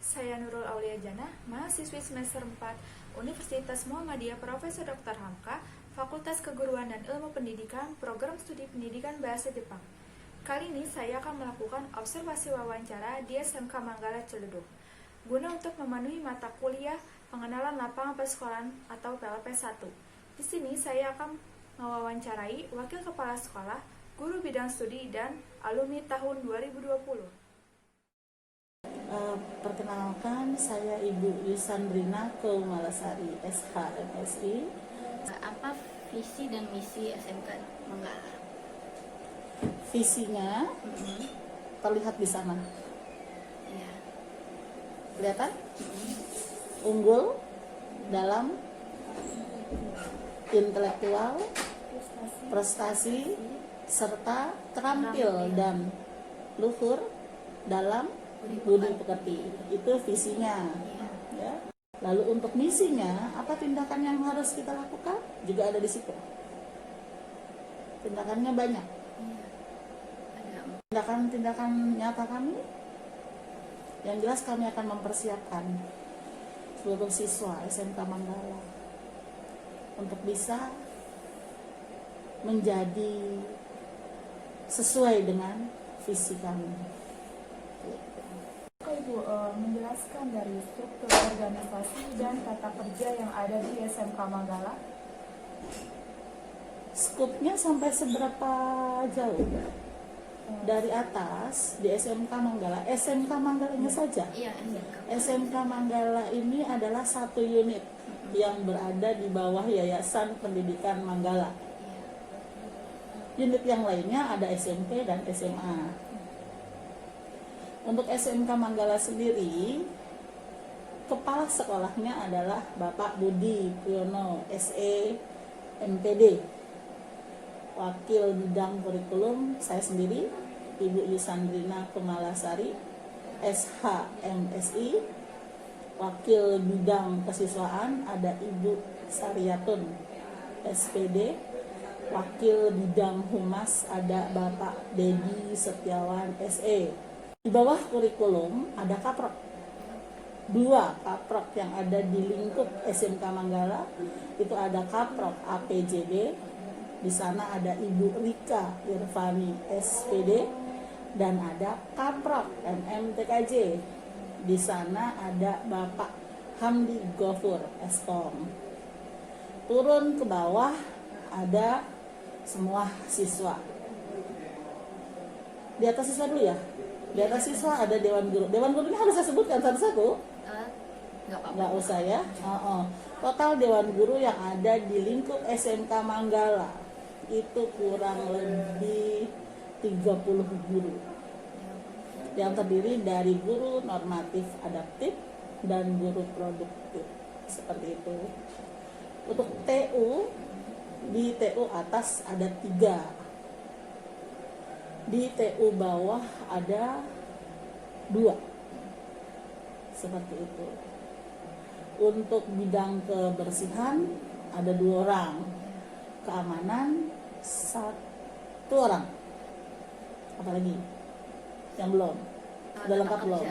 Saya Nurul Aulia Jannah, mahasiswi semester 4 Universitas Muhammadiyah Profesor Dr. Hamka, Fakultas Keguruan dan Ilmu Pendidikan, Program Studi Pendidikan Bahasa Jepang. Kali ini saya akan melakukan observasi wawancara di SMK Manggala Ciledug, guna untuk memenuhi mata kuliah Pengenalan Lapangan Persekolahan atau PLP1. Di sini saya akan mewawancarai Wakil Kepala Sekolah, Guru Bidang Studi, dan alumni tahun 2020. Perkenalkan, saya Ibu Yusandrina Keumalasari, SH MSI. Apa visi dan misi SMK Manggala? Visinya terlihat di sana. Ya. Kelihatan? Unggul dalam intelektual, prestasi, serta terampil dan luhur dalam budi pekerti. Itu visinya. Ya. Lalu untuk misinya, apa tindakan yang harus kita lakukan? Juga ada di situ. Tindakannya banyak. Tindakan-tindakan nyata kami, yang jelas kami akan mempersiapkan seluruh siswa SMK Manggala untuk bisa menjadi sesuai dengan visi kami. Ibu menjelaskan dari struktur organisasi dan tata kerja yang ada di SMK Manggala. Skupnya sampai seberapa jauh? Dari atas di SMK Manggala, SMK Manggalanya saja. Iya, SMK Manggala ini adalah satu unit yang berada di bawah Yayasan Pendidikan Manggala. Unit yang lainnya ada SMP dan SMA. Untuk SMK Manggala sendiri, kepala sekolahnya adalah Bapak Budi Priyono, SE, MPD. Wakil bidang kurikulum saya sendiri, Ibu Yusandrina Keumalasari, SH MSI. Wakil bidang kesiswaan ada Ibu Saryatun, SPD. Wakil bidang humas ada Bapak Dedi Setiawan, SE. Di bawah kurikulum ada kaprok. 2 kaprok yang ada di lingkup SMK Manggala, itu ada kaprok APJB. Di sana ada Ibu Rika Irvani, SPD, dan ada kaprok MMTKJ. Di sana ada Bapak Hamdi Gofur, Eskom. Turun ke bawah ada semua siswa. Di atas siswa dulu ya. Di atas siswa ada Dewan Guru. Dewan Guru ini harus saya sebutkan satu-satu? Nggak usah ya. Total Dewan Guru yang ada di lingkup SMK Manggala itu kurang lebih 30 guru yang terdiri dari guru normatif adaptif dan guru produktif, seperti itu. Untuk TU, di TU atas ada 3, di TU bawah ada 2, seperti itu. Untuk bidang kebersihan ada 2 orang, keamanan 1 orang. Apalagi yang belum? Udah lengkap belum?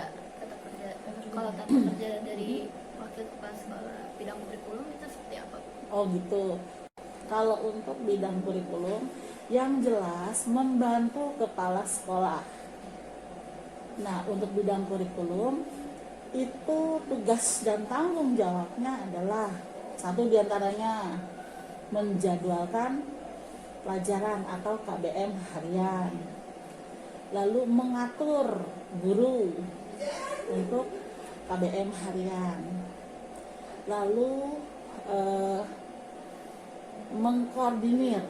Kalau tata kerja dari wakil kepala sekolah bidang kurikulum itu seperti apa? Oh gitu. Kalau untuk bidang kurikulum, yang jelas membantu kepala sekolah. Nah, untuk bidang kurikulum itu tugas dan tanggung jawabnya adalah satu diantaranya menjadwalkan pelajaran atau KBM harian, lalu mengatur guru untuk KBM harian, lalu mengkoordinir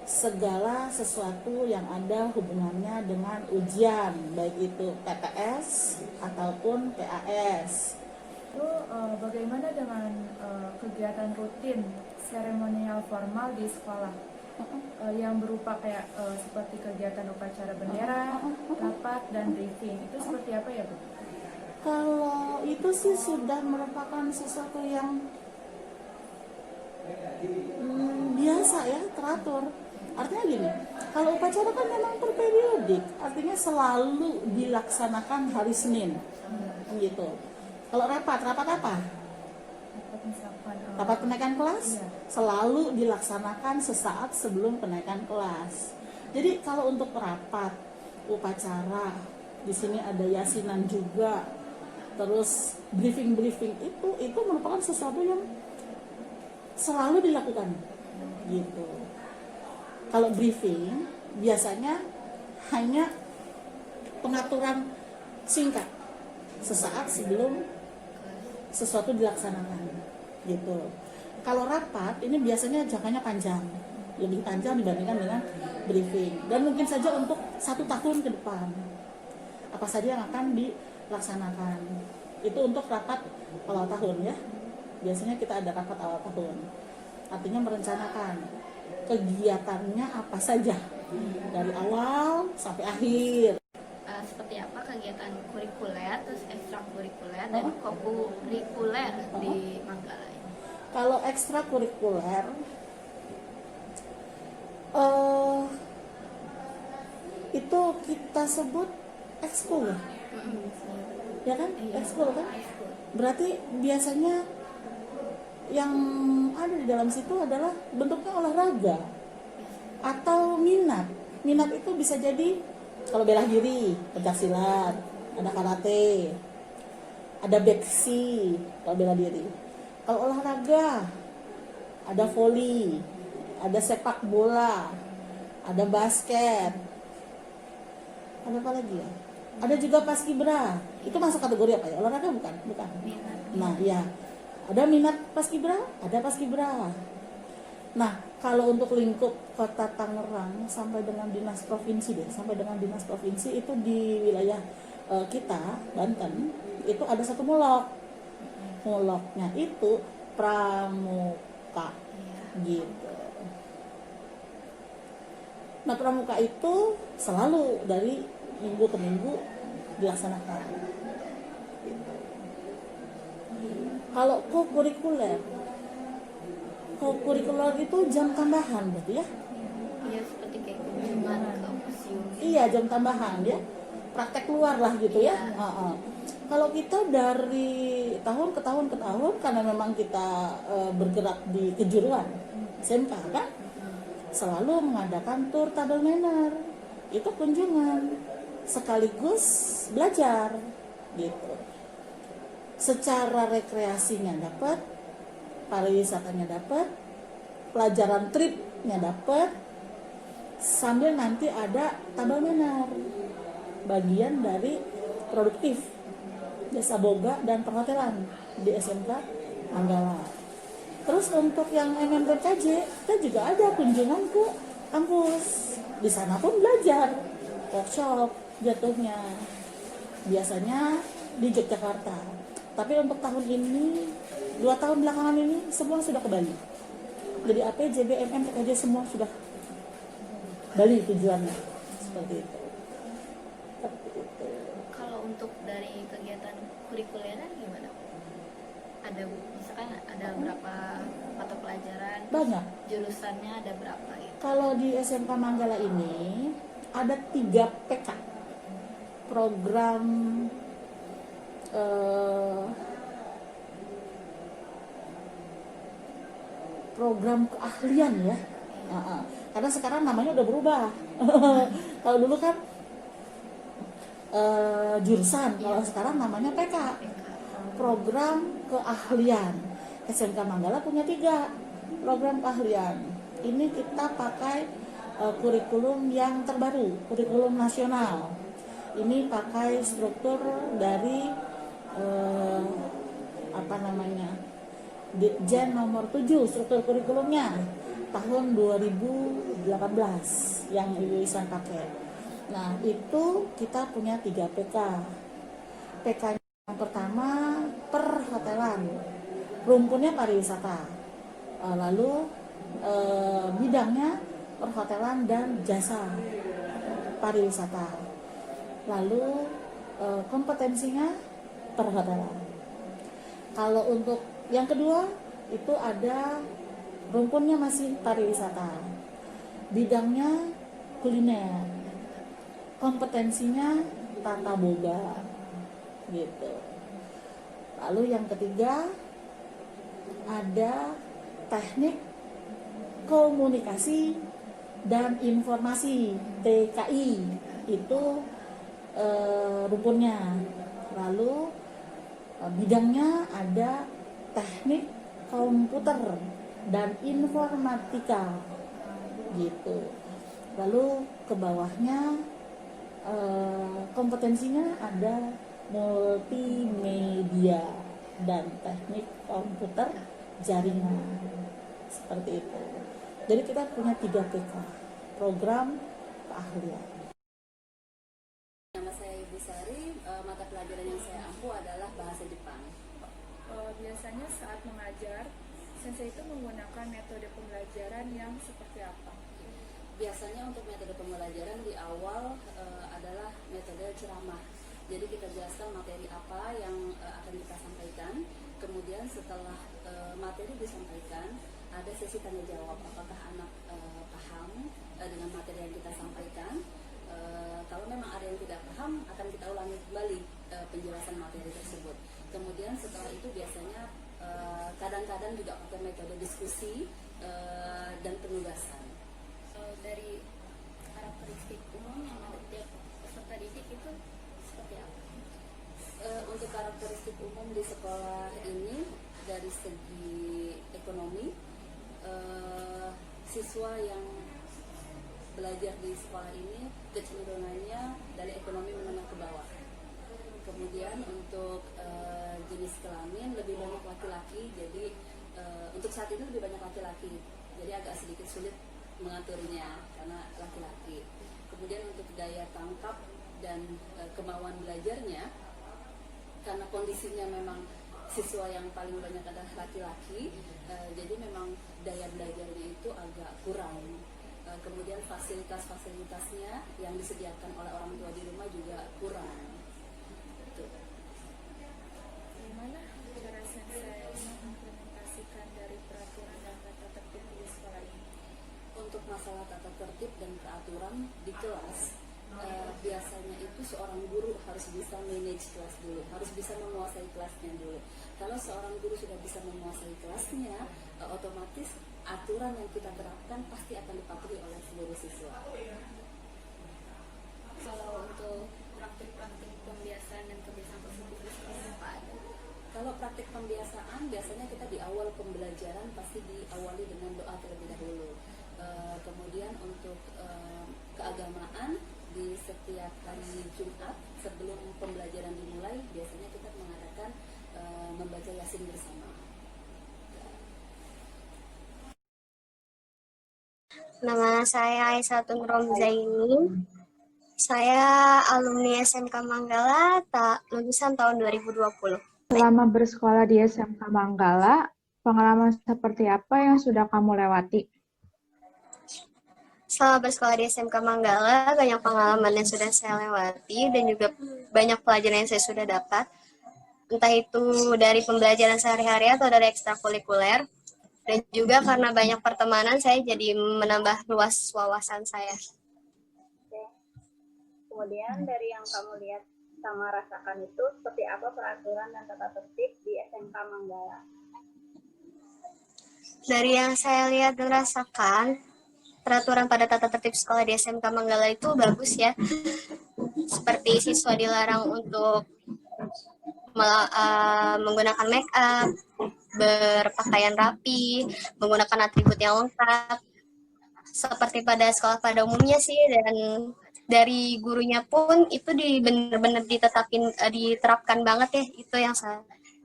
segala sesuatu yang ada hubungannya dengan ujian, baik itu PTS ataupun PAS. Lalu bagaimana dengan kegiatan rutin seremonial formal di sekolah yang berupa kayak seperti kegiatan upacara bendera, rapat, dan briefing, itu seperti apa ya Bu? Kalau itu sih sudah merupakan sesuatu yang biasa ya, teratur. Artinya gini, kalau upacara kan memang perperiodik, artinya selalu dilaksanakan hari Senin, gitu. Kalau rapat apa? Rapat kenaikan kelas selalu dilaksanakan sesaat sebelum kenaikan kelas. Jadi kalau untuk rapat, upacara, di sini ada yasinan juga, terus briefing itu merupakan sesuatu yang selalu dilakukan, gitu. Kalau briefing biasanya hanya pengaturan singkat sesaat sebelum sesuatu dilaksanakan, gitu. Kalau rapat ini biasanya jangkanya panjang, lebih panjang dibandingkan dengan briefing, dan mungkin saja untuk 1 tahun ke depan apa saja yang akan dilaksanakan. Itu untuk rapat awal tahun ya. Biasanya kita ada rapat awal tahun, artinya merencanakan kegiatannya apa saja dari awal sampai akhir. Seperti apa kegiatan kurikuler, terus ekstrakurikuler dan kokurikuler di Manggala ini? Kalau ekstrakurikuler itu kita sebut ekskul ya kan? Ekskul kan? Berarti biasanya yang ada di dalam situ adalah bentuknya olahraga atau minat. Minat itu bisa jadi kalau bela diri, pencaksilat, ada karate, ada beksi kalau bela diri. Kalau olahraga ada voli, ada sepak bola, ada basket, ada apa lagi ya? Ada juga paskibra. Itu masuk kategori apa ya? Olahraga bukan? Bukan. Nah, ya. Ada minat paskibra, ada paskibra. Nah, kalau untuk lingkup Kota Tangerang sampai dengan dinas provinsi itu di wilayah kita Banten itu ada satu mulok. Muloknya itu pramuka, gitu. Nah, pramuka itu selalu dari minggu ke minggu dilaksanakan. Kalau kokurikuler itu jam tambahan berarti ya? Iya, seperti kayak kunjungan ke museum. Iya, jam tambahan ya. Praktek luar lah gitu ya. Kalau kita dari tahun ke tahun karena memang kita bergerak di kejuruan SMK kan, selalu mengadakan tur tabel manner. Itu kunjungan sekaligus belajar gitu. Secara rekreasinya dapat, pariwisatanya dapat, pelajaran tripnya dapat, sambil nanti ada tabel manner, bagian dari produktif jasa boga dan perhotelan di SMK Manggala. Terus untuk yang MMPKJ kita juga ada kunjungan ke kampus, di sana pun belajar workshop jatuhnya, biasanya di Yogyakarta. Tapi untuk tahun ini, 2 tahun belakangan ini semua sudah ke Bali. Jadi AP, JB, MM, PKJ semua sudah Bali tujuannya. Seperti itu. Kalau untuk dari kegiatan kurikulernya gimana? Ada misalkan ada berapa mata pelajaran? Banyak. Jurusannya ada berapa gitu? Kalau di SMK Manggala ini ada 3 PK. Program keahlian ya. Karena sekarang namanya udah berubah. Kalau dulu kan jurusan, kalau sekarang namanya PK, program keahlian. SMK Manggala punya 3 program keahlian. Ini kita pakai kurikulum yang terbaru, kurikulum nasional. Ini pakai struktur dari Ditjen nomor 7 struktur kurikulumnya tahun 2018 yang Ibu Isan pakai. Nah, itu kita punya 3 PK. PK yang pertama perhotelan, rumpunnya pariwisata. Lalu bidangnya perhotelan dan jasa pariwisata. Lalu kompetensinya perhotelan. Kalau untuk yang kedua itu ada rumpunnya masih pariwisata. bidangnya kuliner, kompetensinya tata boga gitu. Lalu yang ketiga ada teknik komunikasi dan informasi, TKI, itu rukunnya. Lalu bidangnya ada teknik komputer dan informatika gitu. Lalu ke bawahnya kompetensinya ada multimedia dan teknik komputer jaringan, seperti itu. Jadi kita punya 3 PK, program keahlian. Nama saya Ibu Sari, mata pelajaran yang saya ampu adalah bahasa Jepang. Biasanya saat mengajar, sensei itu menggunakan metode pembelajaran yang seperti apa? Biasanya untuk metode pembelajaran di awal adalah metode ceramah. Jadi kita jelaskan materi apa yang akan kita sampaikan. Kemudian setelah materi disampaikan, ada sesi tanya jawab. Apakah anak paham dengan materi yang kita sampaikan? Kalau memang ada yang tidak paham, akan kita ulangi kembali penjelasan materi tersebut. Kemudian setelah itu biasanya kadang-kadang juga pakai metode diskusi dan penugasan. Dari karakteristik umum yang ada tiap peserta didik itu seperti apa? Untuk karakteristik umum di sekolah ini dari segi ekonomi, siswa yang belajar di sekolah ini kecenderungannya dari ekonomi menengah ke bawah. Kemudian untuk jenis kelamin lebih banyak laki-laki, jadi untuk saat ini lebih banyak laki-laki, jadi agak sedikit sulit mengaturnya karena laki-laki. Kemudian untuk daya tangkap dan kemauan belajarnya, karena kondisinya memang siswa yang paling banyak adalah laki-laki, jadi memang daya belajarnya itu agak kurang. Kemudian fasilitas-fasilitasnya yang disediakan oleh orang tua di rumah juga kurang. Gitu. Gimana cara sensei mengimplementasikan dari peraturan dan tata tertib di sekolah ini? Untuk masalah tata tertib dan peraturan di kelas, biasanya itu seorang guru harus bisa manage kelas dulu, harus bisa menguasai kelasnya dulu. Kalau seorang guru sudah bisa menguasai kelasnya, otomatis aturan yang kita terapkan pasti akan dipatuhi oleh seluruh siswa. Kalau untuk praktik-praktik pembiasaan dan kebiasaan positif di sekolah apa ada? Kalau praktik pembiasaan, biasanya kita di awal pembelajaran pasti diawali dengan doa terlebih dahulu. Kemudian untuk keagamaan, di setiap hari Jumat sebelum pembelajaran dimulai, biasanya kita mengadakan membaca Yasin bersama. Nama saya Aisyatun Romzaini. Saya alumni SMK Manggala, lulusan tahun 2020. Selama bersekolah di SMK Manggala, pengalaman seperti apa yang sudah kamu lewati? Selama bersekolah di SMK Manggala, banyak pengalaman yang sudah saya lewati dan juga banyak pelajaran yang saya sudah dapat. Entah itu dari pembelajaran sehari-hari atau dari ekstrakurikuler. Dan juga karena banyak pertemanan, saya jadi menambah luas wawasan saya. Kemudian dari yang kamu lihat sama rasakan itu, seperti apa peraturan dan tata tertib di SMK Manggala? Dari yang saya lihat dan rasakan, peraturan pada tata tertib sekolah di SMK Manggala itu bagus ya. Seperti siswa dilarang untuk menggunakan make up, berpakaian rapi, menggunakan atribut yang lengkap. Seperti pada sekolah pada umumnya sih, dan dari gurunya pun itu benar-benar diterapkan banget ya. Itu yang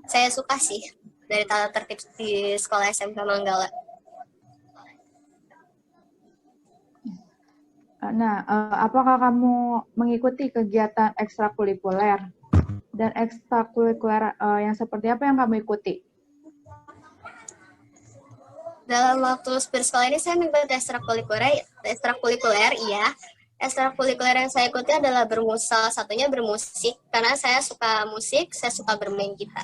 saya suka sih dari tata tertib di sekolah SMK Manggala. Nah, apakah kamu mengikuti kegiatan ekstrakurikuler? Dan ekstrakurikuler yang seperti apa yang kamu ikuti? Dalam waktu bersekolah ini saya mengikuti ekstrakurikuler, iya. Ekstrakurikuler yang saya ikuti adalah salah satunya bermusik, karena saya suka musik, saya suka bermain gitar.